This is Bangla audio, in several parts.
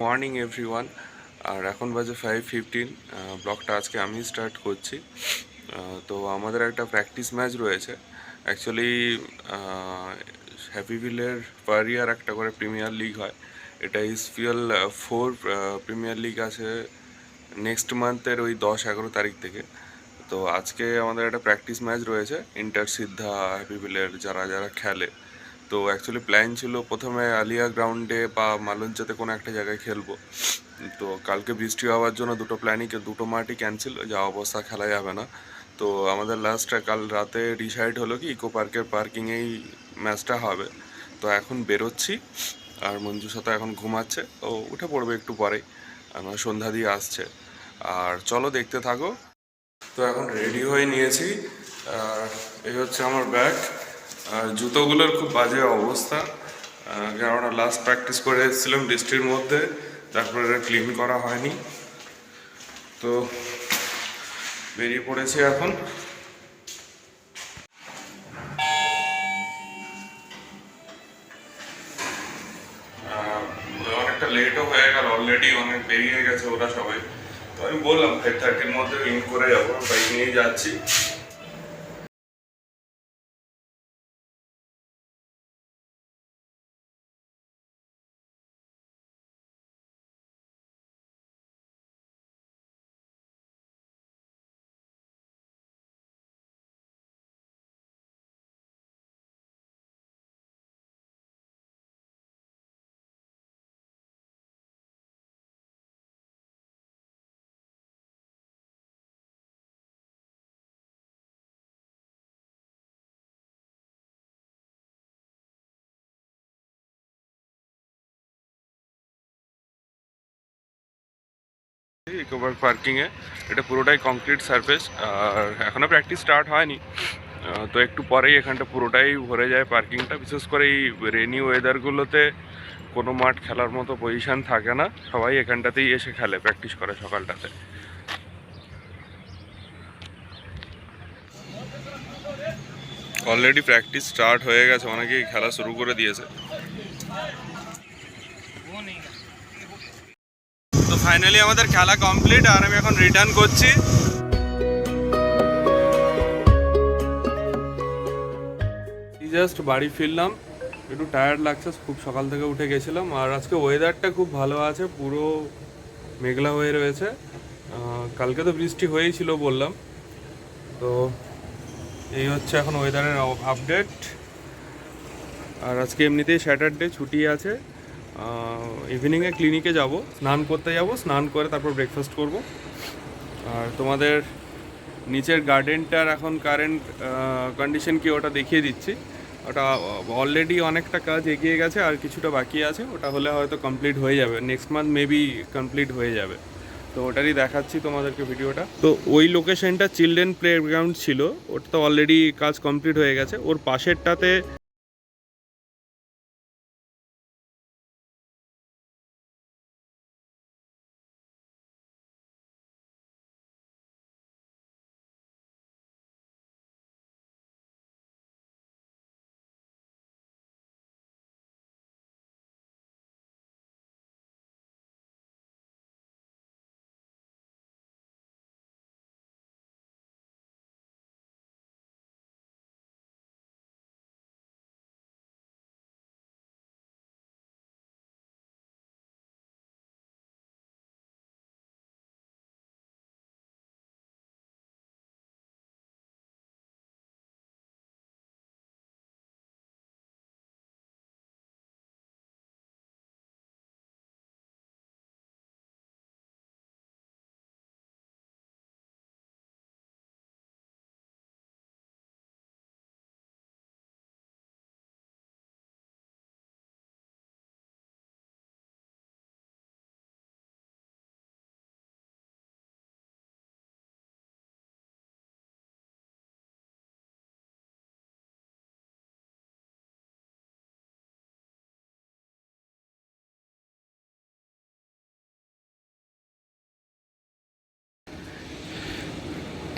Morning everyone. আর এখন বাজে 5:15। ব্লগটা আজকে আমি স্টার্ট করছি। তো আমাদের একটা প্র্যাকটিস ম্যাচ রয়েছে। অ্যাকচুয়ালি হ্যাপিভিলের পার ইয়ার একটা করে প্রিমিয়ার লিগ হয়। এটা ইসপিএল 4 প্রিমিয়ার লিগ আছে নেক্সট মান্থের ওই 10-11 তারিখ থেকে। তো আজকে আমাদের একটা প্র্যাকটিস ম্যাচ রয়েছে ইন্টার সিদ্ধা হ্যাপিভিলের যারা যারা খেলে। তো অ্যাকচুয়ালি প্ল্যান ছিল প্রথমে আলিয়া গ্রাউন্ডে বা মালঞ্চাতে কোনো একটা জায়গায় খেলবো। তো কালকে বৃষ্টি হওয়ার জন্য দুটো মাঠই ক্যান্সেল, যা অবস্থা খেলা যাবে না। তো আমাদের কাল রাতে ডিসাইড হলো কি ইকো পার্কের পার্কিংয়েই ম্যাচটা হবে। তো এখন বেরোচ্ছি, আর মঞ্জুসা তো এখন ঘুমাচ্ছে, ও উঠে পড়বে একটু পরেই, আমার সন্ধ্যা দিয়ে আসছে। আর চলো দেখতে থাকো। তো এখন রেডি হয়ে নিয়েছি, আর এই হচ্ছে আমার ব্যাগ। আর জুতোগুলোর খুব বাজে অবস্থা, কেননা লাস্ট প্র্যাকটিস করে এসেছিলাম বৃষ্টির মধ্যে, তারপরে ক্লিন করা হয়নি। তো বেরিয়ে পড়েছি এখন। অনেকটা লেটও হয়ে গেল, অলরেডি অনেক বেরিয়ে গেছে ওরা সবাই। তো আমি বললাম 5:30-র মধ্যে ইন করে যাবো, বাইক নিয়ে যাচ্ছি। ইকোপার্ক পার্কিংয়ে, এটা পুরোটাই কংক্রিট সারফেস, আর এখনও প্র্যাকটিস স্টার্ট হয়নি। তো একটু পরেই এখানটা পুরোটাই ভরে যায় পার্কিংটা। বিশেষ করে এই রেনি ওয়েদারগুলোতে কোনো মাঠ খেলার মতো পজিশান থাকে না, সবাই এখানটাতেই এসে খেলে, প্র্যাকটিস করে সকালটাতে। অলরেডি প্র্যাকটিস স্টার্ট হয়ে গেছে, অনেকেই খেলা শুরু করে দিয়েছে। তো ফাইনালি আমাদের খেলা কমপ্লিট, আর আমি এখন রিটার্ন করছি। জাস্ট বাড়ি ফিরলাম, একটু টায়ার্ড লাগছে, খুব সকাল থেকে উঠে গেছিলাম। আর আজকে ওয়েদারটা খুব ভালো আছে, পুরো মেঘলা হয়ে রয়েছে। কালকে তো বৃষ্টি হয়েছিল বললাম। তো এই হচ্ছে এখন ওয়েদারের আপডেট। আর আজকে এমনিতেই স্যাটারডে, ছুটি আছে। ইভিনিংয়ে ক্লিনিকে যাব, স্নান করতে যাব, স্নান করে তারপর ব্রেকফাস্ট করব। আর তোমাদের নিচের গার্ডেনটার এখন কারেন্ট কন্ডিশন কি ওটা দেখিয়ে দিচ্ছি। ওটা অলরেডি অনেকটা কাজ এগিয়ে গেছে, আর কিছুটা বাকি আছে। ওটা হলে হয়তো কমপ্লিট হয়ে যাবে, নেক্সট মান্থ মেবি কমপ্লিট হয়ে যাবে। তো ওটারই দেখাচ্ছি তোমাদেরকে ভিডিওটা। তো ওই লোকেশনটা চিলড্রেন প্লে গ্রাউন্ড ছিল, ওটা তো অলরেডি কাজ কমপ্লিট হয়ে গেছে। ওর পাশেরটাতে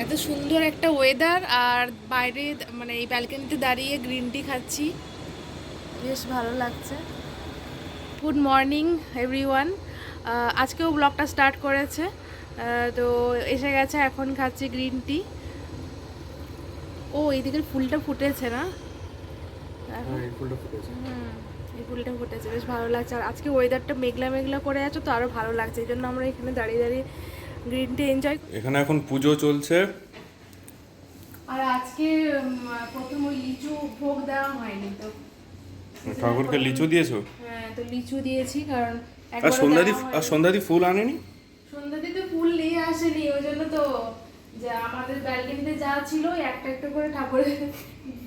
এত সুন্দর একটা ওয়েদার, আর বাইরে মানে এই ব্যালকনিতে দাঁড়িয়ে গ্রিন টি খাচ্ছি, বেশ ভালো লাগছে। Good morning everyone. আজকেও ব্লগটা স্টার্ট করেছে। তো এসে গেছে, এখন খাচ্ছি গ্রিন টি। ও এইদিকের ফুলটা ফুটেছে না এখন? হ্যাঁ, এই ফুলটা ফুটেছে। এই ফুলটা ফুটেছে, বেশ ভালো লাগছে। আর আজকে ওয়েদারটা মেঘলা মেঘলা করে আছে, তো আরও ভালো লাগছে। এই জন্য আমরা এখানে দাঁড়িয়ে দাঁড়িয়ে গ্রিন টি এনজয়। এখানে এখন পুজো চলছে। আর আজকে প্রথম ওই লিচু ভোগ দেওয়া হয়নি তো। ঠাকুরকে লিচু দিয়েছো? হ্যাঁ, তো লিচু দিয়েছি, কারণ আর সন্ধ্যাদি ফুল আনেনি? সন্ধ্যাতে তো ফুল নিয়ে আসেনি, ওই জন্য তো যে আমাদের ব্যালকনিতে যা ছিল একটা একটা করে ঠাকুরের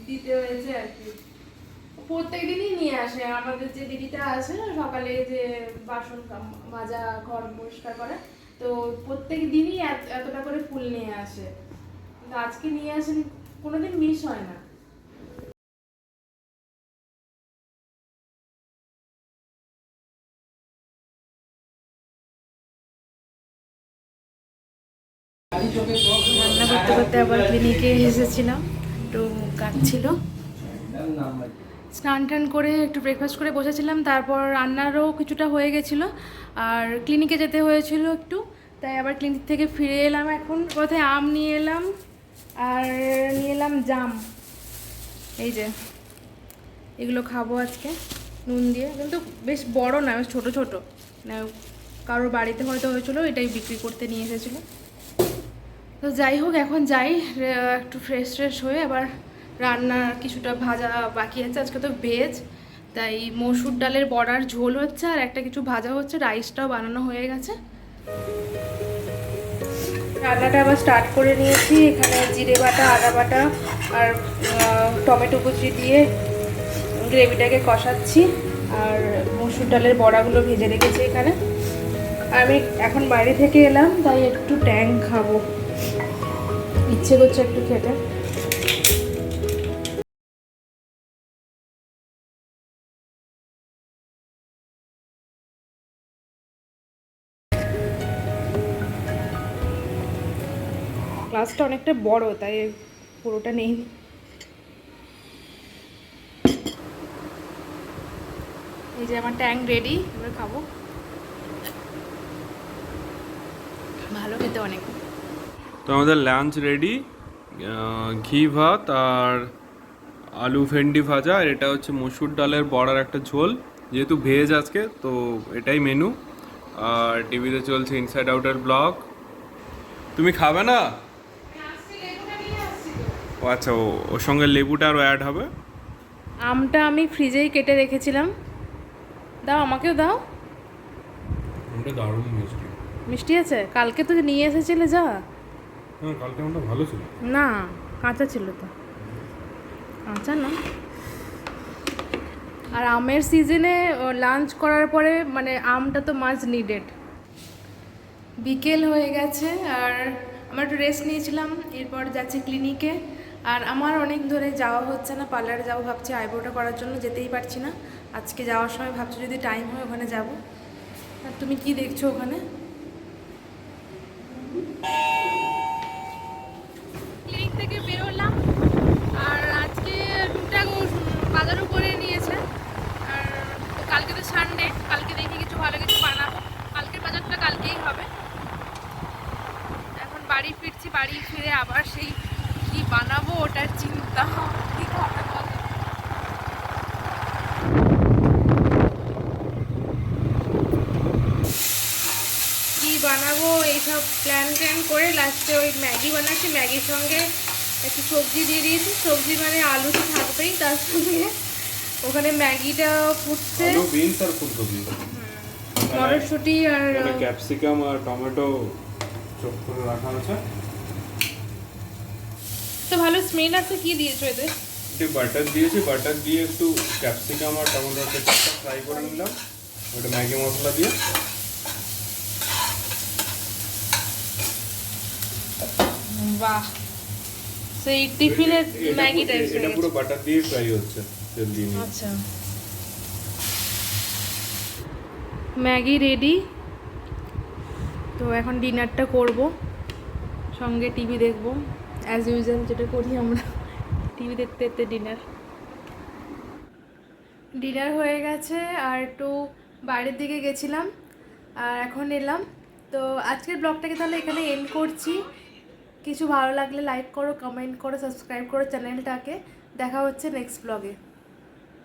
দিতে হয়েছে আর কি। প্রত্যেকদিনই নিয়ে আসে আমাদের যে দিদিটা আছে সকালে, যে বাসন মাজা, ঘর পরিষ্কার করে, তো প্রত্যেক দিনই এতটা করে ফুল নিয়ে আসে। কিন্তু আজকে নিয়ে আসেন, কোনোদিন মিস হয় না। রান্না করতে করতে আবার ক্লিনিকে এসেছিলাম, একটু কাজ ছিল। স্নান টান করে একটু ব্রেকফাস্ট করে বসেছিলাম, তারপর রান্নারও কিছুটা হয়ে গেছিলো, আর ক্লিনিকে যেতে হয়েছিল একটু, তাই আবার ক্লিনিক থেকে ফিরে এলাম। এখন কোথায় আম নিয়ে এলাম, আর নিয়ে এলাম জাম। এই যে এগুলো খাবো আজকে নুন দিয়ে, কিন্তু বেশ বড় না, বেশ ছোটো ছোটো, মানে কারোর বাড়িতে হয়তো হয়েছিল, এটাই বিক্রি করতে নিয়ে এসেছিলো। তো যাই হোক, এখন যাই একটু ফ্রেশ ট্রেশ হয়ে, আবার রান্নার কিছুটা ভাজা বাকি আছে। আজকে তো ভেজ, তাই মসুর ডালের বড়ার ঝোল হচ্ছে, আর একটা কিছু ভাজা হচ্ছে, রাইসটাও বানানো হয়ে গেছে। রান্নাটা আবার স্টার্ট করে নিয়েছি। এখানে জিরে বাটা, আদা বাটা আর টমেটো কুচি দিয়ে গ্রেভিটাকে কষাচ্ছি, আর মসুর ডালের বড়াগুলো ভেজে রেখেছি এখানে। আমি এখন বাইরে থেকে এলাম, তাই একটু ট্যাং খাবো, ইচ্ছে করছে একটু খেতে। গ্লাসটা অনেকটা বড়, তাই পুরোটা নেই। এই যে আমার ট্যাং রেডি, এবার খাবো। ভালো খেতে অনেক। তো আমাদের লাঞ্চ রেডি, ঘি ভাত আর আলু ভেন্ডি ভাজা, আর এটা হচ্ছে মসুর ডালের বড়ার একটা ঝোল। যেহেতু ভেজ আজকে, তো এটাই মেনু। আর টিভিতে চলছে ইনসাইড আউটের ব্লগ। তুমি খাবে না? ও আচ্ছা, ওর সঙ্গে লেবুটা আরও অ্যাড হবে। আমটা আমি ফ্রিজেই কেটে রেখেছিলাম, দাও আমাকেও দাও। আমটা দারুণ মিষ্টি। মিষ্টি আছে? কালকে তো নিয়ে এসেছিলে যা। হ্যাঁ, কালকে আমটা ভালো ছিল। না, কাঁচা ছিল তো। কাঁচা না। আর আমের সিজনে লাঞ্চ করার পরে মানে আমটা তো মাস্ট নিডেড। বিকেল হয়ে গেছে, আর আমরা একটু রেস্ট নিয়েছিলাম, এরপর যাচ্ছি ক্লিনিকে। আর আমার অনেক ধরে যাওয়া হচ্ছে না, পার্লারে যাবো ভাবছি আইব্রোটা করার জন্য, যেতেই পারছি না। আজকে যাওয়ার সময় ভাবছি যদি টাইম হয় ওখানে যাব। আর তুমি কি দেখছো ওখানে? ক্লিনিক থেকে বেরোলাম, আর আজকে টুকটাক বাজারও করে নিয়েছে। আর কালকে তো সানডে, কালকে দেখি কিছু ভালো কিছু বানাবো। কালকের বাজারটা কালকেই হবে। এখন বাড়ি ফিরছি, বাড়ি ফিরে আবার সেই কি বানাবো ওটার চিন্তা। কি খাবে বলো? কি বানাবো এইসব প্ল্যান ট্যান করে লাস্টে ওই ম্যাগি বানাচ্ছি। ম্যাগির সঙ্গে একটু সবজি দিয়ে দিয়েছি, সবজি মানে আলু তো থাকবেই, তার সঙ্গে ওখানে ম্যাগিটা ফুটছে, বিনস আর ফুলকপি, মটরশুঁটি আর ক্যাপসিকাম আর টমেটো চপ করে রাখা আছে। তো ভালো স্মেল আছে। কি দিয়েছো এতে? একটু বাটার দিয়েছি, বাটার দিয়ে একটু ক্যাপসিকাম আর টমেটো কেচাপটা ফ্রাই করে নিলাম, ওটা ম্যাগি মশলা দিয়ে। বাহ, সেই টিফিনের ম্যাগি টাইপ। এটা পুরো বাটার দিয়ে ফ্রাই হচ্ছে, তেল দিয়ে। আচ্ছা, ম্যাগি রেডি। তো এখন ডিনারটা করব, সঙ্গে টিভি দেখব, অ্যাজ ইউজুয়াল যেটা করি আমরা, টিভি দেখতে দেখতে ডিনার হয়ে গেছে। আর একটু বাইরের দিকে গেছিলাম, আর এখন এলাম। তো আজকের ব্লগটাকে তাহলে এখানে এন্ড করছি। কিছু ভালো লাগলে লাইক করো, কমেন্ট করো, সাবস্ক্রাইব করো চ্যানেলটাকে। দেখা হচ্ছে নেক্সট ব্লগে।